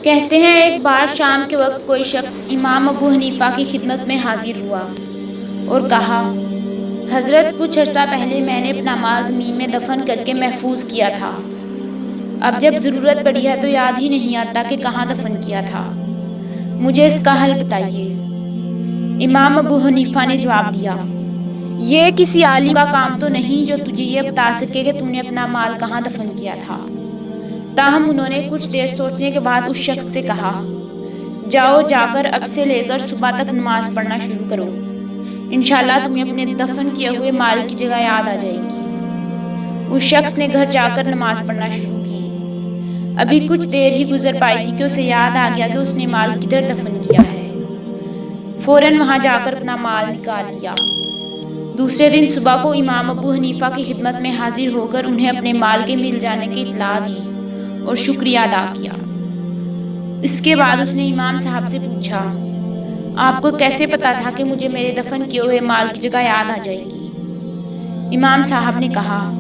کہتے ہیں ایک بار شام کے وقت کوئی شخص امام ابو حنیفہ کی خدمت میں حاضر ہوا اور کہا، حضرت کچھ عرصہ پہلے میں نے اپنا مال زمین میں دفن کر کے محفوظ کیا تھا۔ اب جب ضرورت پڑی ہے تو یاد ہی نہیں آتا کہ کہاں دفن کیا تھا۔ مجھے اس کا حل بتائیے۔ امام ابو حنیفہ نے جواب دیا، یہ کسی عالم کا کام تو نہیں جو تجھے یہ بتا سکے کہ تم نے اپنا مال کہاں دفن کیا تھا۔ تاہم انہوں نے کچھ دیر سوچنے کے بعد اس شخص سے کہا، جاؤ جا کر اب سے لے کر صبح تک نماز پڑھنا شروع کرو، انشاءاللہ تمہیں اپنے دفن کیے ہوئے مال کی جگہ یاد آ جائے گی۔ اس شخص نے گھر جا کر نماز پڑھنا شروع کی۔ ابھی کچھ دیر ہی گزر پائی تھی کہ اسے یاد آ گیا کہ اس نے مال کدھر دفن کیا ہے۔ فوراً وہاں جا کر اپنا مال نکال لیا۔ دوسرے دن صبح کو امام ابو حنیفہ کی خدمت میں حاضر ہو کر انہیں اپنے مال کے مل جانے کی اطلاع دی اور شکریہ ادا کیا۔ اس کے بعد اس نے امام صاحب سے پوچھا، آپ کو کیسے پتا تھا کہ مجھے میرے دفن کیے ہوئے مال کی جگہ یاد آ جائے گی؟ امام صاحب نے کہا،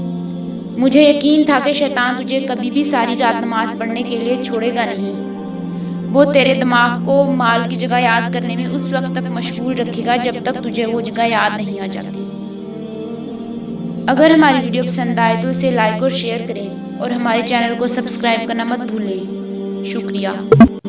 مجھے یقین تھا کہ شیطان تجھے کبھی بھی ساری رات نماز پڑھنے کے لیے چھوڑے گا نہیں۔ وہ تیرے دماغ کو مال کی جگہ یاد کرنے میں اس وقت تک مشغول رکھے گا جب تک تجھے وہ جگہ یاد نہیں آ جاتی۔ اگر ہماری ویڈیو پسند آئے تو اسے لائک اور شیئر کریں اور ہمارے چینل کو سبسکرائب کرنا مت بھولیں۔ شکریہ۔